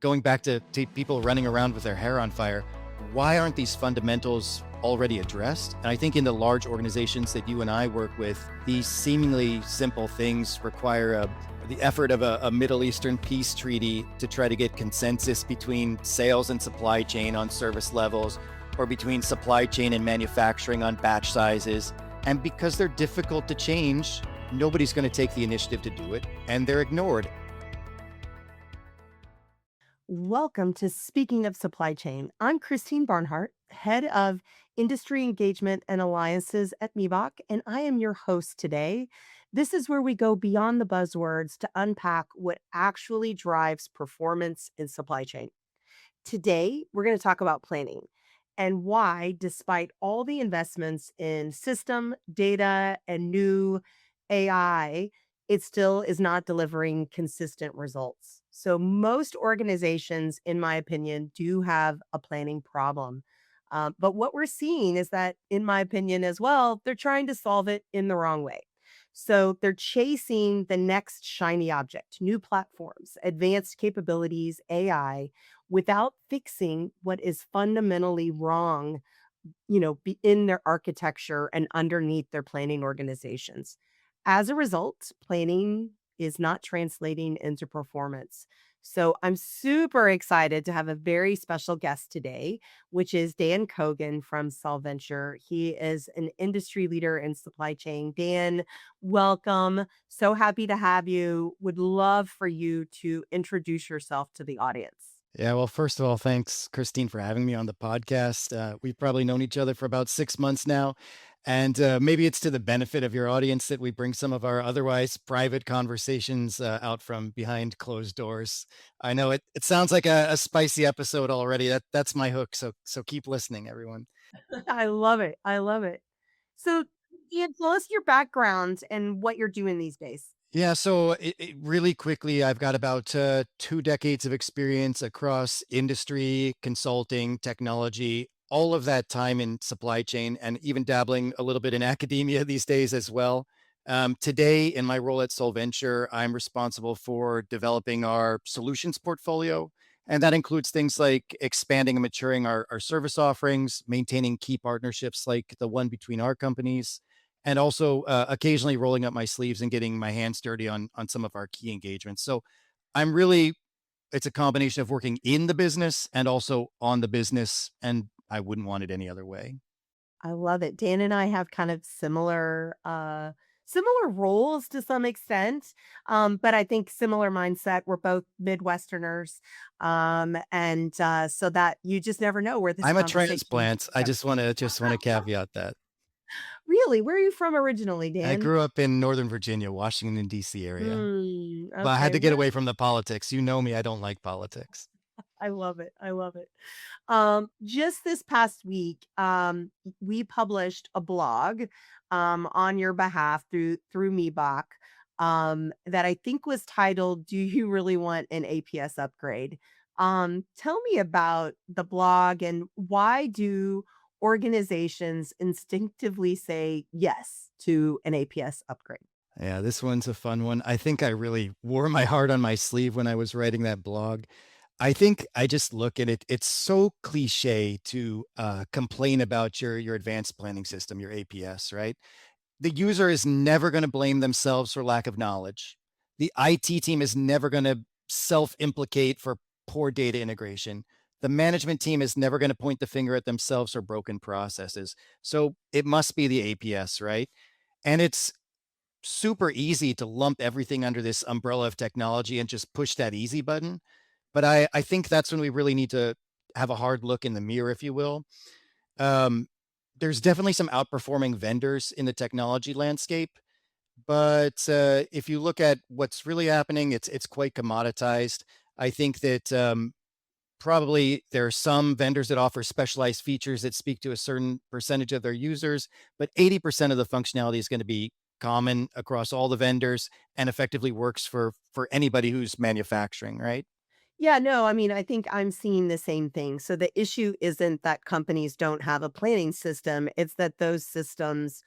going back to people running around with their hair on fire, why aren't these fundamentals already addressed? And I think in the large organizations that you and I work with, these seemingly simple things require the effort of a Middle Eastern peace treaty to try to get consensus between sales and supply chain on service levels, or between supply chain and manufacturing on batch sizes. And because they're difficult to change, nobody's going to take the initiative to do it, and they're ignored. Welcome to Speaking of Supply Chain. I'm Christine Barnhart, Head of Industry Engagement and Alliances at MEBOK, and I am your host today. This is where we go beyond the buzzwords to unpack what actually drives performance in supply chain. Today, we're going to talk about planning and why, despite all the investments in system, data, and new AI, it still is not delivering consistent results. So, most organizations, in my opinion, do have a planning problem. But what we're seeing is that, in my opinion, as well, they're trying to solve it in the wrong way. So they're chasing the next shiny object, new platforms, advanced capabilities, AI, without fixing what is fundamentally wrong, in their architecture and underneath their planning organizations. As a result, planning is not translating into performance. So I'm super excited to have a very special guest today, which is Dan Kogan from Solventure. He is an industry leader in supply chain. Dan, welcome. So happy to have you. Would love for you to introduce yourself to the audience. Yeah, well, first of all, thanks, Christine, for having me on the podcast. We've probably known each other for about 6 months now. And maybe it's to the benefit of your audience that we bring some of our otherwise private conversations out from behind closed doors. I know it sounds like a spicy episode already. That's my hook. So keep listening, everyone. I love it. I love it. So, Ian, tell us your background and what you're doing these days. Yeah, so really quickly, I've got about 2 decades of experience across industry, consulting, technology, all of that time in supply chain, and even dabbling a little bit in academia these days as well. Today, in my role at Solventure, I'm responsible for developing our solutions portfolio. And that includes things like expanding and maturing our service offerings, maintaining key partnerships like the one between our companies, and also occasionally rolling up my sleeves and getting my hands dirty on some of our key engagements. So I'm really it's a combination of working in the business and also on the business, and I wouldn't want it any other way. I love it. Dan and I have kind of similar roles to some extent, but I think similar mindset. We're both Midwesterners, and so that you just never know where this I'm a conversation transplant. I goes. just want to caveat that. Really, where are you from originally, I Dan? grew up in Northern Virginia, Washington D.C. area, but I had Okay, to get away from the politics. You know me, I don't like politics. I love it. I love it. Just this past week, we published a blog on your behalf through Meebach that I think was titled "Do You Really Want an APS Upgrade?" Tell me about the blog and why do organizations instinctively say yes to an APS upgrade? Yeah, this one's a fun one. I think I really wore my heart on my sleeve when I was writing that blog. I think I just look at it. It's so cliche to complain about your advanced planning system, your APS, right? The user is never going to blame themselves for lack of knowledge. The IT team is never going to self-implicate for poor data integration. The management team is never going to point the finger at themselves for broken processes. So it must be the APS, right? And it's super easy to lump everything under this umbrella of technology and just push that easy button. But I think that's when we really need to have a hard look in the mirror, if you will. Um, there's definitely some outperforming vendors in the technology landscape, but if you look at what's really happening, it's quite commoditized. I think that probably there are some vendors that offer specialized features that speak to a certain percentage of their users, but 80% of the functionality is going to be common across all the vendors and effectively works for anybody who's manufacturing, right? Yeah, no, I mean, I think I'm seeing the same thing. So the issue isn't that companies don't have a planning system, it's that those systems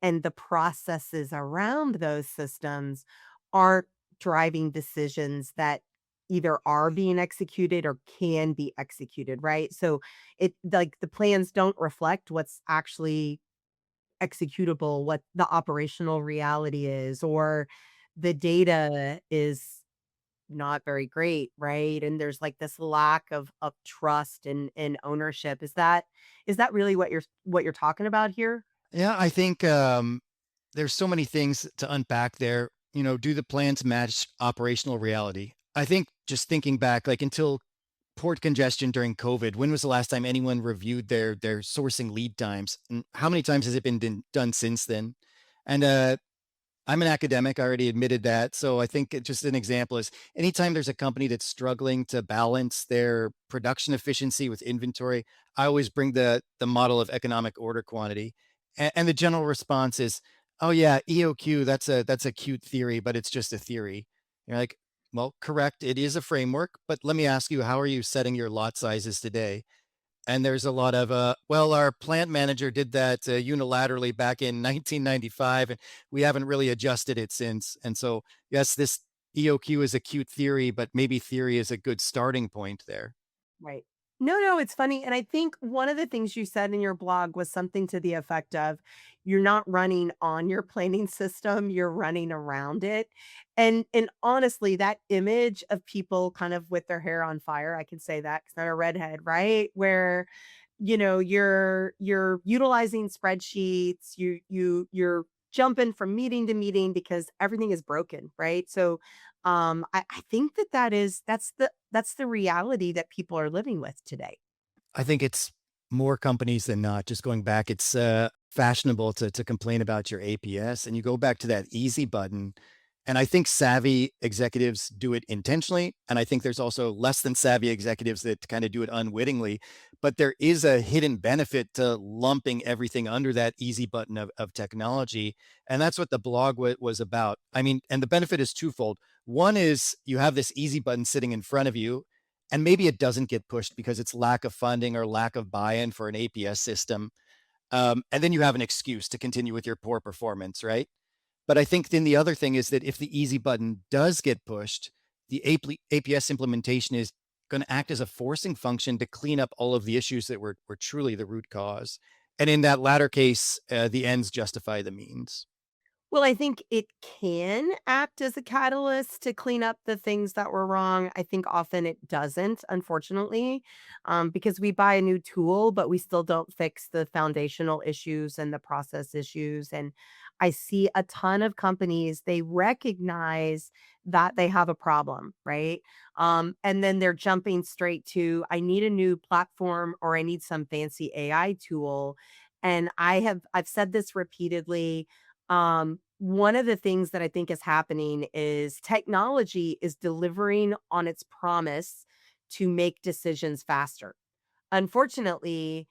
and the processes around those systems aren't driving decisions that, either are being executed or can be executed, right? So it like the plans don't reflect what's actually executable, what the operational reality is, or the data is not very great, right? And there's like this lack of trust and ownership. Is that really what you're talking about here? Yeah, I think there's so many things to unpack there. Do the plans match operational reality? I think just thinking back, like until port congestion during COVID, when was the last time anyone reviewed their sourcing lead times? And how many times has it been done since then? And I'm an academic. I already admitted that. So I think just an example is anytime there's a company that's struggling to balance their production efficiency with inventory, I always bring the model of economic order quantity. And the general response is, "Oh yeah, EOQ, that's a cute theory, but it's just a theory." You're like, "Well, correct, it is a framework, but let me ask you, how are you setting your lot sizes today?" And there's a lot of, well, our plant manager did that unilaterally back in 1995, and we haven't really adjusted it since. And so, yes, this EOQ is a cute theory, but maybe theory is a good starting point there. Right. No, no, it's funny. And I think one of the things you said in your blog was something to the effect of you're not running on your planning system, you're running around it. And honestly, that image of people kind of with their hair on fire, I can say that because I'm a redhead, right? Where you're utilizing spreadsheets, you're jumping from meeting to meeting because everything is broken, right? So I think that's the reality that people are living with today. I think it's more companies than not. Just going back, it's fashionable to complain about your APS, and you go back to that easy button. And I think savvy executives do it intentionally, and I think there's also less than savvy executives that kind of do it unwittingly. But there is a hidden benefit to lumping everything under that easy button of technology, and that's what the blog was about. I mean, and the benefit is twofold. One is you have this easy button sitting in front of you, and maybe it doesn't get pushed because it's lack of funding or lack of buy-in for an APS system. And then you have an excuse to continue with your poor performance, right? But I think then the other thing is that if the easy button does get pushed, the APS implementation is going to act as a forcing function to clean up all of the issues that were truly the root cause. And in that latter case, the ends justify the means. Well, I think it can act as a catalyst to clean up the things that were wrong. I think often it doesn't, unfortunately, because we buy a new tool, but we still don't fix the foundational issues and the process issues. And I see a ton of companies, they recognize that they have a problem, right? And then they're jumping straight to, I need a new platform or I need some fancy AI tool. And I've said this repeatedly. One of the things that I think is happening is technology is delivering on its promise to make decisions faster. Unfortunately,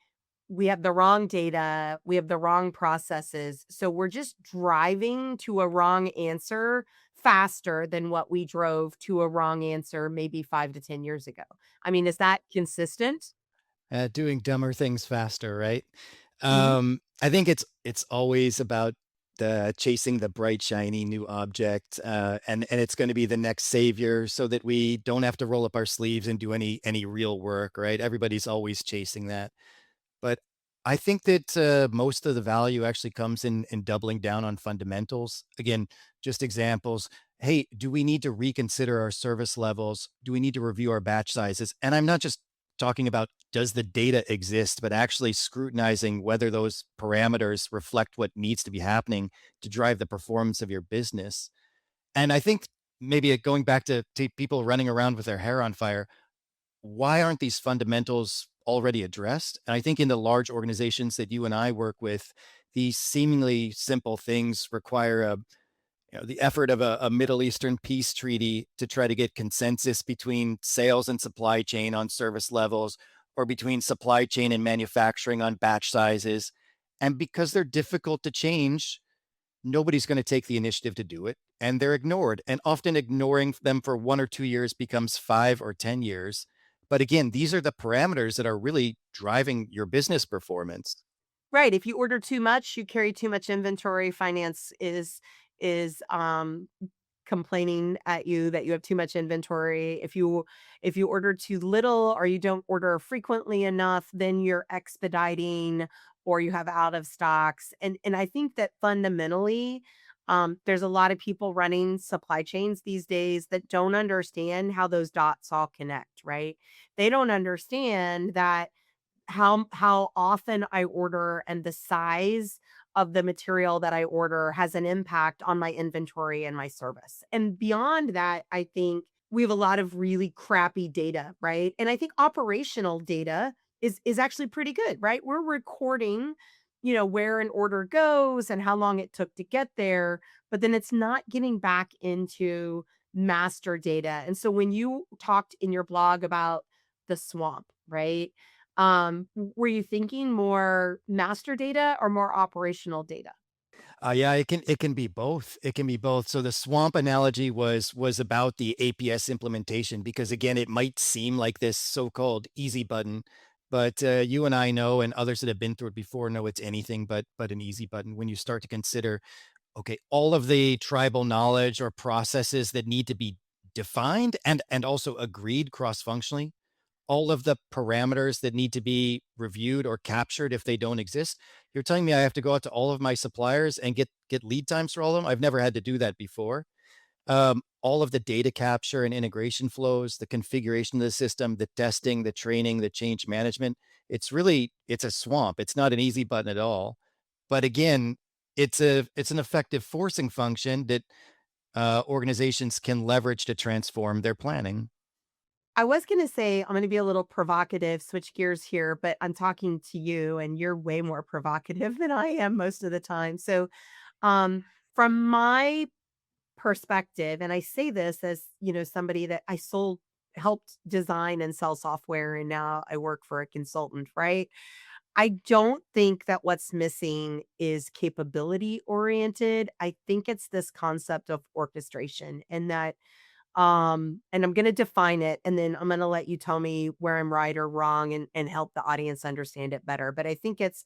we have the wrong data, we have the wrong processes, so we're just driving to a wrong answer faster than what we drove to a wrong answer maybe 5 to 10 years ago. I mean, is that consistent? Doing dumber things faster, right? Mhm. I think it's always about the chasing the bright, shiny new object, and it's going to be the next savior, so that we don't have to roll up our sleeves and do any real work, right? Everybody's always chasing that. But I think that, most of the value actually comes in doubling down on fundamentals. Again, just examples. Hey, do we need to reconsider our service levels? Do we need to review our batch sizes? And I'm not just talking about does the data exist, but actually scrutinizing whether those parameters reflect what needs to be happening to drive the performance of your business. And I think maybe going back to people running around with their hair on fire, why aren't these fundamentals already addressed? And I think in the large organizations that you and I work with, these seemingly simple things require the effort of a Middle Eastern peace treaty to try to get consensus between sales and supply chain on service levels, or between supply chain and manufacturing on batch sizes. And because they're difficult to change, nobody's going to take the initiative to do it. And they're ignored. And often ignoring them for 1 or 2 years becomes 5 or 10 years. But again, these are the parameters that are really driving your business performance. Right, if you order too much, you carry too much inventory, finance is complaining at you that you have too much inventory. If you order too little or you don't order frequently enough, then you're expediting or you have out of stocks. And I think that fundamentally, there's a lot of people running supply chains these days that don't understand how those dots all connect, right? They don't understand that how often I order and the size of the material that I order has an impact on my inventory and my service. And beyond that, I think we have a lot of really crappy data, right? And I think operational data is actually pretty good, right? We're recording, where an order goes and how long it took to get there, but then it's not getting back into master data. And so when you talked in your blog about the swamp, right? Were you thinking more master data or more operational data? Yeah, it can be both. It can be both. So the swamp analogy was about the APS implementation because again, it might seem like this so-called easy button, but you and I know, and others that have been through it before know it's anything but an easy button. When you start to consider, okay, all of the tribal knowledge or processes that need to be defined and also agreed cross-functionally, all of the parameters that need to be reviewed or captured if they don't exist. You're telling me I have to go out to all of my suppliers and get lead times for all of them? I've never had to do that before. All of the data capture and integration flows, the configuration of the system, the testing, the training, the change management. It's a swamp. It's not an easy button at all. But again, it's an effective forcing function that organizations can leverage to transform their planning. I was gonna say, I'm gonna be a little provocative, switch gears here, but I'm talking to you and you're way more provocative than I am most of the time. So, from my perspective, and I say this as, somebody that helped design and sell software, and now I work for a consultant, right? I don't think that what's missing is capability oriented. I think it's this concept of orchestration and that and I'm gonna define it, and then I'm gonna let you tell me where I'm right or wrong and help the audience understand it better. But I think it's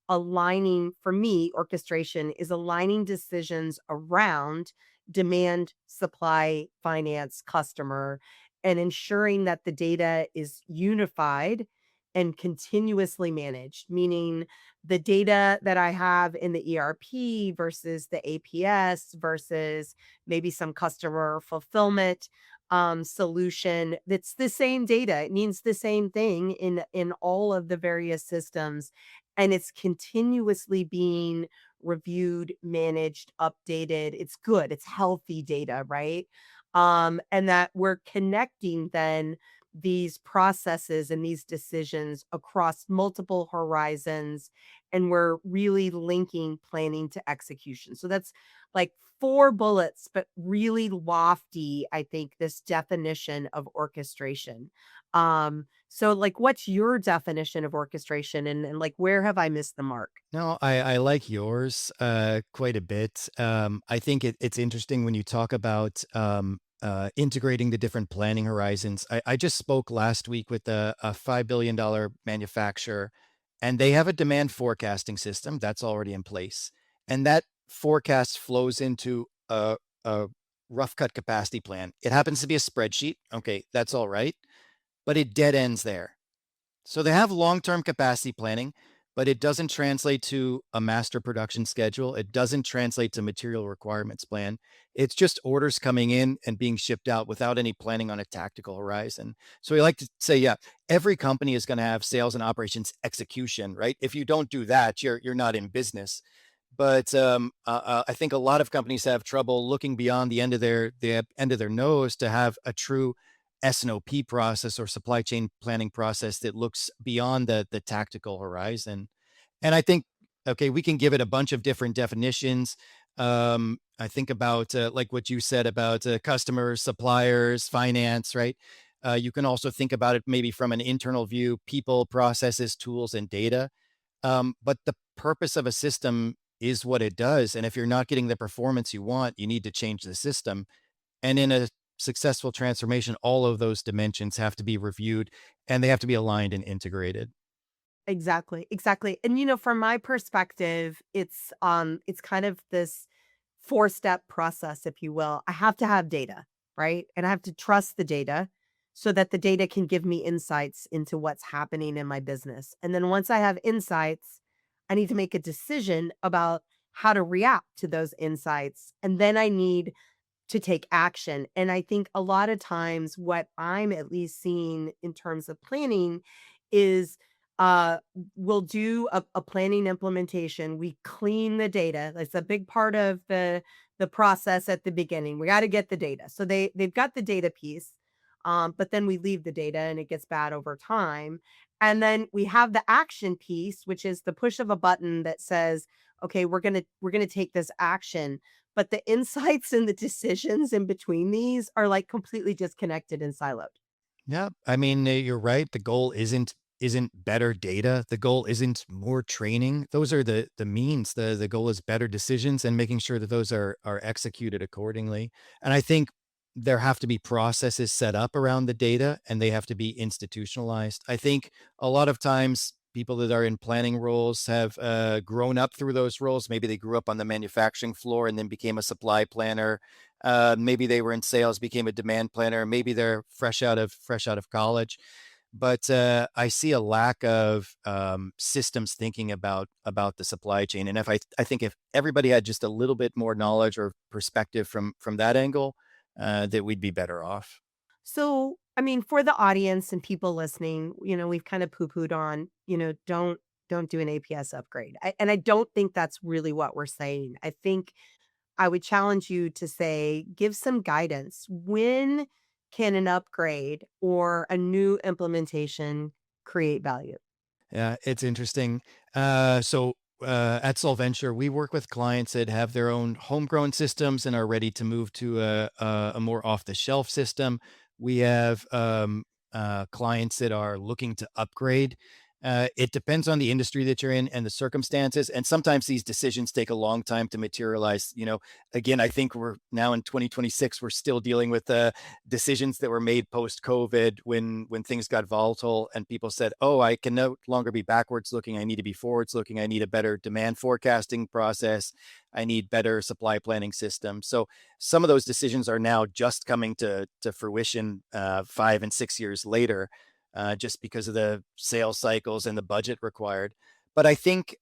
aligning for me, orchestration is aligning decisions around demand, supply, finance, customer, and ensuring that the data is unified and continuously managed, meaning the data that I have in the ERP versus the APS versus maybe some customer fulfillment solution that's the same data. It means the same thing in all of the various systems, and it's continuously being reviewed, managed, updated. It's good. It's healthy data, right? And that we're connecting then these processes and these decisions across multiple horizons, and we're really linking planning to execution. So that's like 4 bullets, but really lofty, I think, this definition of orchestration. So, like, what's your definition of orchestration and, like, where have I missed the mark? No, I like yours quite a bit. I think it's interesting when you talk about integrating the different planning horizons. I just spoke last week with a $5 billion manufacturer, and they have a demand forecasting system that's already in place. And that forecast flows into a rough cut capacity plan. It happens to be a spreadsheet. Okay, that's all right. But it dead ends there. So they have long-term capacity planning, but it doesn't translate to a master production schedule. It doesn't translate to material requirements plan. It's just orders coming in and being shipped out without any planning on a tactical horizon. So we like to say, yeah, every company is going to have sales and operations execution, right? If you don't do that, you're not in business. But I think a lot of companies have trouble looking beyond the end of their nose to have a true S&OP process or supply chain planning process that looks beyond the tactical horizon. And I think, okay, we can give it a bunch of different definitions. I think about like what you said about customers, suppliers, finance, right? You can also think about it maybe from an internal view, people, processes, tools, and data. But the purpose of a system is what it does. And if you're not getting the performance you want, you need to change the system. And in a successful transformation, all of those dimensions have to be reviewed and they have to be aligned and integrated. Exactly, exactly. And from my perspective, it's kind of this four-step process, if you will. I have to have data, right? And I have to trust the data so that the data can give me insights into what's happening in my business. And then once I have insights, I need to make a decision about how to react to those insights. And then I need to take action. And I think a lot of times what I'm at least seeing in terms of planning is uh we'll do a planning implementation. We clean the data. That's a big part of the process at the beginning. We got to get the data. So they've got the data piece. But then we leave the data and it gets bad over time. And then we have the action piece, which is the push of a button that says, okay, we're gonna take this action, but the insights and the decisions in between these are, like, completely disconnected and siloed. Yeah, I mean, you're right. The goal isn't better data. The goal isn't more training. Those are the means. The goal is better decisions and making sure that those are executed accordingly. And I think there have to be processes set up around the data and they have to be institutionalized. I think a lot of times people that are in planning roles have grown up through those roles. Maybe they grew up on the manufacturing floor and then became a supply planner. Maybe they were in sales, became a demand planner. Maybe they're fresh out of college. But I see a lack of systems thinking about the supply chain. And if I think if everybody had just a little bit more knowledge or perspective from that angle, that we'd be better off. So, I mean, for the audience and people listening, we've kind of poo-pooed on, don't do an APS upgrade. And I don't think that's really what we're saying. I think I would challenge you to say, give some guidance. When can an upgrade or a new implementation create value? Yeah, it's interesting. At Solventure, we work with clients that have their own homegrown systems and are ready to move to a more off-the-shelf system. We have clients that are looking to upgrade. It depends on the industry that you're in and the circumstances, and sometimes these decisions take a long time to materialize. Again, I think we're now in 2026. We're still dealing with decisions that were made post COVID when things got volatile and people said, "Oh, I can no longer be backwards looking. I need to be forwards looking. I need a better demand forecasting process. I need better supply planning systems." So some of those decisions are now just coming to fruition 5 and 6 years later, just because of the sales cycles and the budget required. But I think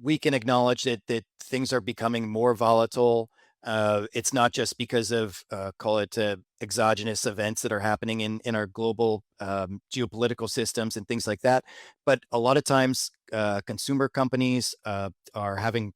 we can acknowledge that things are becoming more volatile. It's not just because of call it exogenous events that are happening in our global geopolitical systems and things like that, but a lot of times consumer companies are having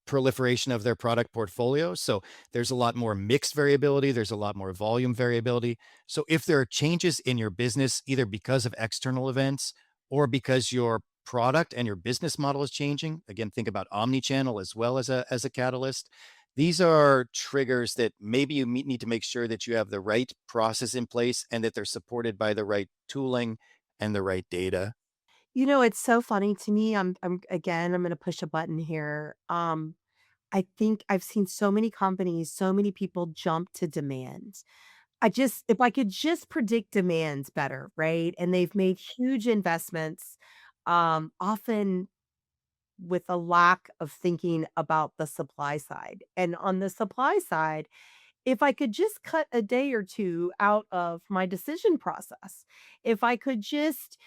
proliferation of their product portfolio. So there's a lot more mixed variability, there's a lot more volume variability. So if there are changes in your business, either because of external events or because your product and your business model is changing, again, think about omni-channel as well as a catalyst. These are triggers that maybe you need to make sure that you have the right process in place and that they're supported by the right tooling and the right data. It's so funny to me. I'm going to push a button here. I think I've seen so many companies, so many people jump to demand. If I could just predict demands better, right? And they've made huge investments, often with a lack of thinking about the supply side. And on the supply side, if I could just cut a day or 2 out of my decision process, if I could just,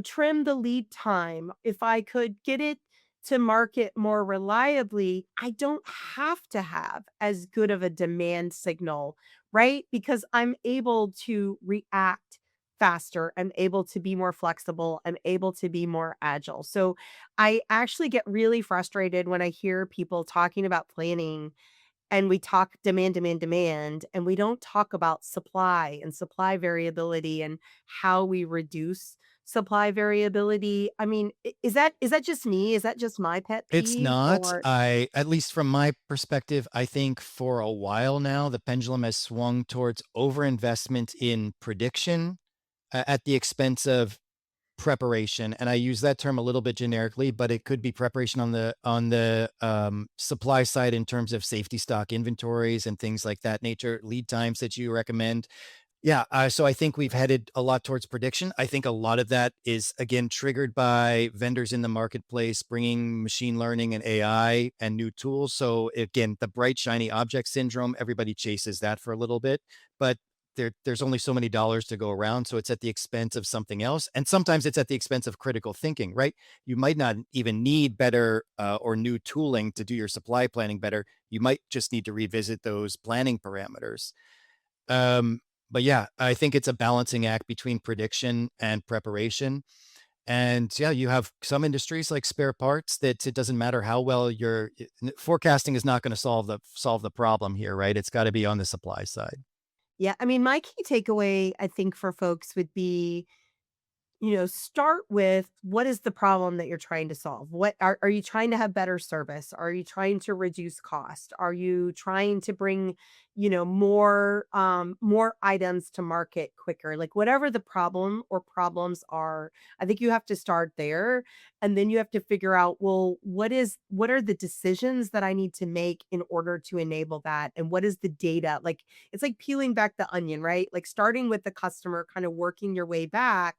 trim the lead time, if I could get it to market more reliably, I don't have to have as good of a demand signal, right? Because I'm able to react faster. I'm able to be more flexible. I'm able to be more agile. So I actually get really frustrated when I hear people talking about planning and we talk demand, demand, demand, and we don't talk about supply and supply variability and how we reduce supply variability. I mean, is that just me? Is that just my pet It's peeve not. or At least from my perspective, I think for a while now, the pendulum has swung towards overinvestment in prediction at the expense of preparation. And I use that term a little bit generically, but it could be preparation on the supply side in terms of safety stock inventories and things like that nature, lead times that you recommend. Yeah, so I think we've headed a lot towards prediction. I think a lot of that is, again, triggered by vendors in the marketplace bringing machine learning and AI and new tools. So again, the bright, shiny object syndrome, everybody chases that for a little bit, but there's only so many dollars to go around. So it's at the expense of something else. And sometimes it's at the expense of critical thinking, right? You might not even need better or new tooling to do your supply planning better. You might just need to revisit those planning parameters. Um, but yeah, I think it's a balancing act between prediction and preparation. And yeah, you have some industries like spare parts that it doesn't matter how well forecasting is not going to solve the problem here, right? It's got to be on the supply side. Yeah, I mean, my key takeaway, I think, for folks would be, start with what is the problem that you're trying to solve? What are you trying to have better service? Are you trying to reduce cost? Are you trying to bring, more items to market quicker? Like whatever the problem or problems are, I think you have to start there and then you have to figure out, well, what are the decisions that I need to make in order to enable that? And what is the data? Like it's like peeling back the onion, right? Like starting with the customer, kind of working your way back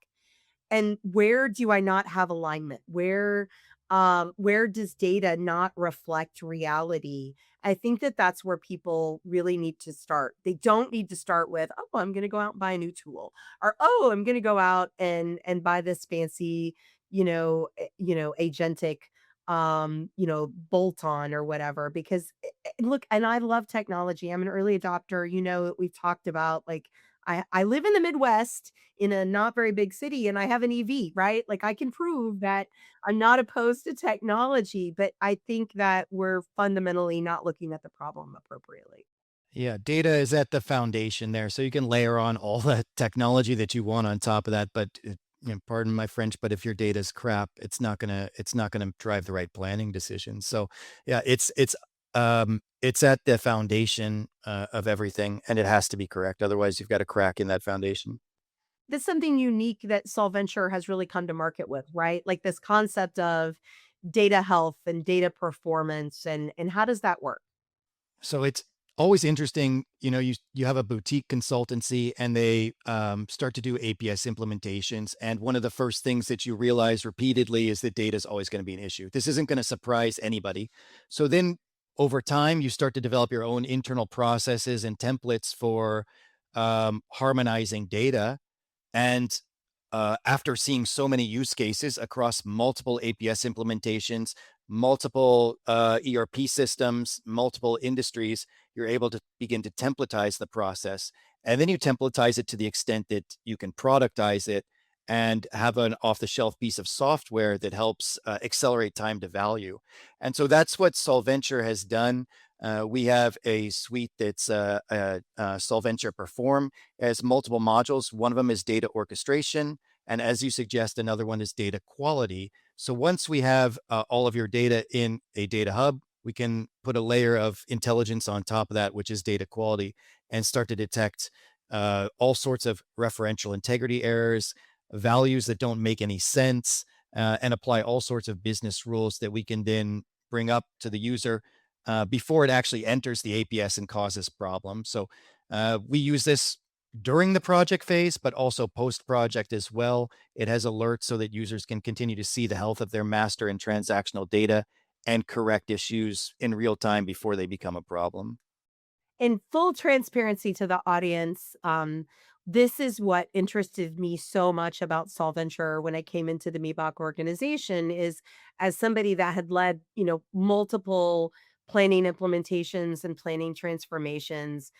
and where do I not have alignment? Where does data not reflect reality? I think that that's where people really need to start. They don't need to start with, "Oh, I'm gonna go out and buy a new tool," or, "Oh, I'm gonna go out and buy this fancy, agentic, bolt on or whatever," because look, and I love technology. I'm an early adopter. We've talked about, like, I live in the Midwest in a not very big city and I have an EV, right? Like I can prove that I'm not opposed to technology, but I think that we're fundamentally not looking at the problem appropriately. Yeah, data is at the foundation there, so you can layer on all the technology that you want on top of that. But pardon my French, but if your data is crap, it's not gonna drive the right planning decisions. So yeah, it's at the foundation of everything, and it has to be correct. Otherwise, you've got a crack in that foundation. That's something unique that Solventure has really come to market with, right? Like this concept of data health and data performance and how does that work? So it's always interesting, you have a boutique consultancy and they start to do APS implementations. And one of the first things that you realize repeatedly is that data is always going to be an issue. This isn't going to surprise anybody. So then over time, you start to develop your own internal processes and templates for harmonizing data. And after seeing so many use cases across multiple APS implementations, multiple ERP systems, multiple industries, you're able to begin to templatize the process. And then you templatize it to the extent that you can productize it and have an off the shelf piece of software that helps accelerate time to value. And so that's what Solventure has done. We have a suite that's Solventure Perform. It has multiple modules. One of them is data orchestration. And as you suggest, another one is data quality. So once we have all of your data in a data hub, we can put a layer of intelligence on top of that, which is data quality, and start to detect all sorts of referential integrity errors, values that don't make any sense, and apply all sorts of business rules that we can then bring up to the user before it actually enters the APS and causes problems. So we use this during the project phase, but also post project as well. It has alerts so that users can continue to see the health of their master and transactional data and correct issues in real time before they become a problem. In full transparency to the audience, this is what interested me so much about Solventure when I came into the MEBOK organization is as somebody that had led, multiple planning implementations and planning transformations,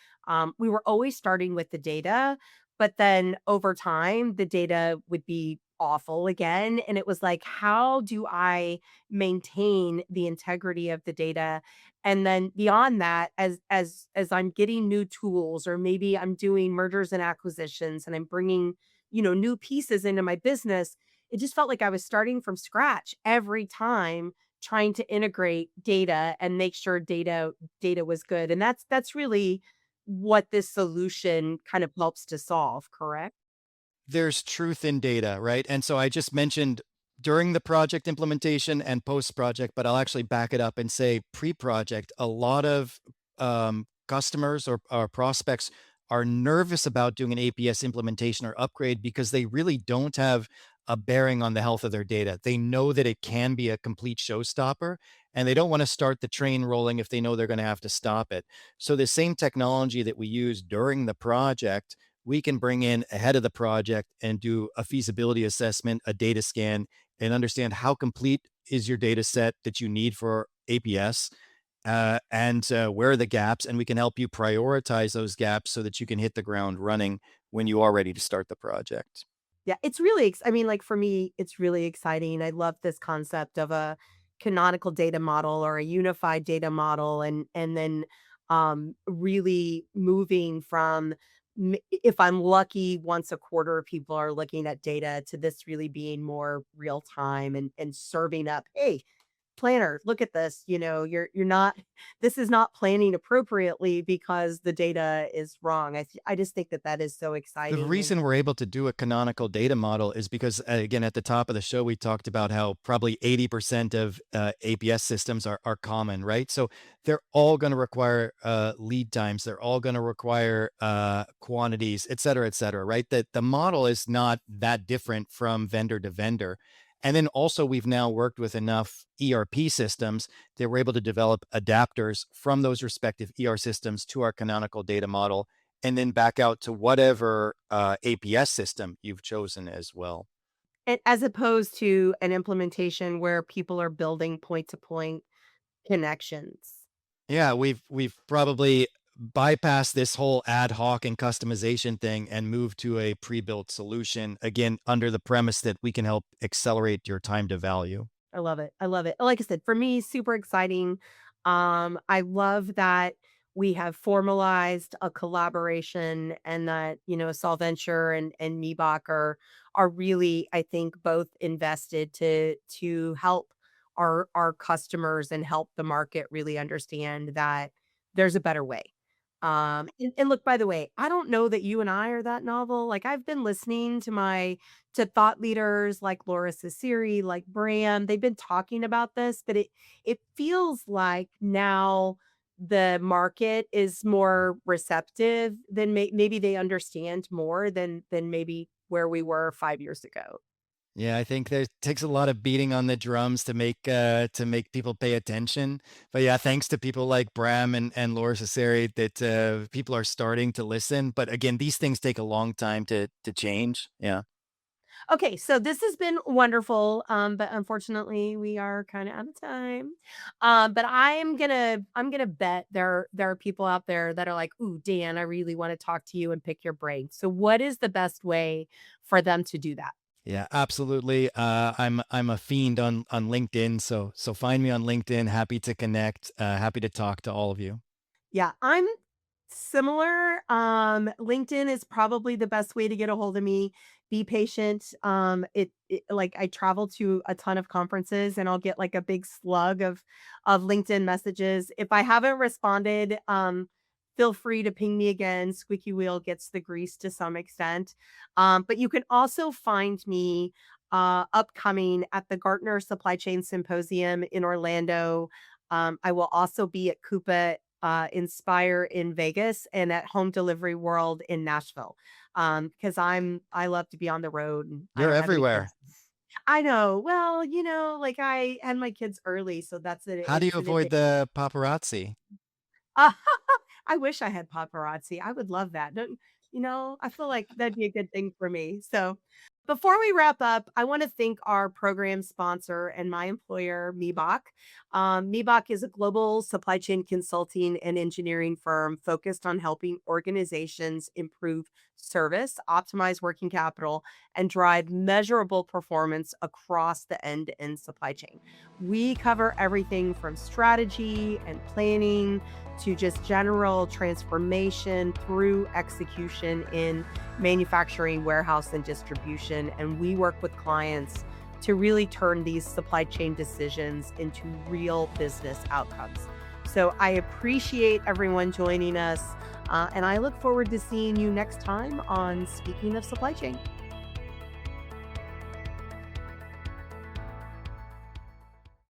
we were always starting with the data, but then over time, the data would be awful again. And it was like, how do I maintain the integrity of the data and then beyond that, as I'm getting new tools or maybe I'm doing mergers and acquisitions and I'm bringing, new pieces into my business, it just felt like I was starting from scratch every time trying to integrate data and make sure data was good. And that's really what this solution kind of helps to solve, correct? There's truth in data, right? And so I just mentioned during the project implementation and post project, but I'll actually back it up and say pre project, a lot of customers or prospects are nervous about doing an APS implementation or upgrade because they really don't have a bearing on the health of their data. They know that it can be a complete showstopper, and they don't want to start the train rolling if they know they're going to have to stop it. So the same technology that we use during the project, we can bring in ahead of the project and do a feasibility assessment, a data scan, and understand how complete is your data set that you need for APS, and where are the gaps, and we can help you prioritize those gaps so that you can hit the ground running when you are ready to start the project. Yeah, it's really I mean, like, for me, it's really exciting. I love this concept of a canonical data model or a unified data model and then, really moving from if I'm lucky, once a quarter, people are looking at data to this really being more real time and serving up, "Hey, planner, look at this, you're not this is not planning appropriately because the data is wrong." I just think that that is so The exciting and reason we're able to do a canonical data model is because, again, at the top of the show, we talked about how probably 80% of APS systems are common, right? So they're all going to require lead times. They're all going to require quantities, et cetera, right? That the model is not that different from vendor to vendor. And then also, we've now worked with enough ERP systems that we're able to develop adapters from those respective ER systems to our canonical data model, and then back out to whatever APS system you've chosen as well. as opposed to an implementation where people are building point to point connections. Yeah, we've probably bypassed this whole ad hoc and customization thing and moved to a pre-built solution, again, under the premise that we can help accelerate your time to value. I love it. I love it. Like I said, for me, super exciting. I love that we have formalized a collaboration and that, Solventure and Meebach are really, I think, both invested to help our customers and help the market really understand that there's a better way. And look, by the way, I don't know that you and I are that novel. Like I've been listening to thought leaders like Laura Sisiri, like Bram. They've been talking about this, but it feels like now the market is more receptive than maybe they understand more than maybe where we were 5 years ago. Yeah, I think there takes a lot of beating on the drums to make people pay attention. But yeah, thanks to people like Bram and Laura Cesare that people are starting to listen. But again, these things take a long time to change. Yeah. Okay, so this has been wonderful, but unfortunately, we are kinda out of time. But I'm gonna bet there are people out there that are like, "Ooh, Dan, I really wanna talk to you and pick your brain." So what is the best way for them to do that? Yeah, absolutely. I'm a fiend on LinkedIn, so find me on LinkedIn. Happy to connect. Happy to talk to all of you. Yeah, I'm similar. LinkedIn is probably the best way to get a hold of me. Be patient. It like I travel to a ton of conferences and I'll get like a big slug of LinkedIn messages. If I haven't responded, feel free to ping me again. Squeaky wheel gets the grease to some extent. But you can also find me upcoming at the Gartner Supply Chain Symposium in Orlando. I will also be at Coupa Inspire in Vegas and at Home Delivery World in Nashville. Because I love to be on the road and I You're don't have any everywhere. kids. I know. Well, like I had my kids early, so How do you it's an avoid the paparazzi? uh, I wish I had paparazzi. I would love that. Don't I feel like that'd be a good thing for me. So, before we wrap up, I want to thank our program sponsor and my employer, Meebach. Meebach is a global supply chain consulting and engineering firm focused on helping organizations improve service, optimize working capital, and drive measurable performance across the end-to-end supply chain. We cover everything from strategy and planning to just general transformation through execution in manufacturing, warehouse, and distribution. And we work with clients to really turn these supply chain decisions into real business outcomes. So I appreciate everyone joining us. And I look forward to seeing you next time on Speaking of Supply Chain.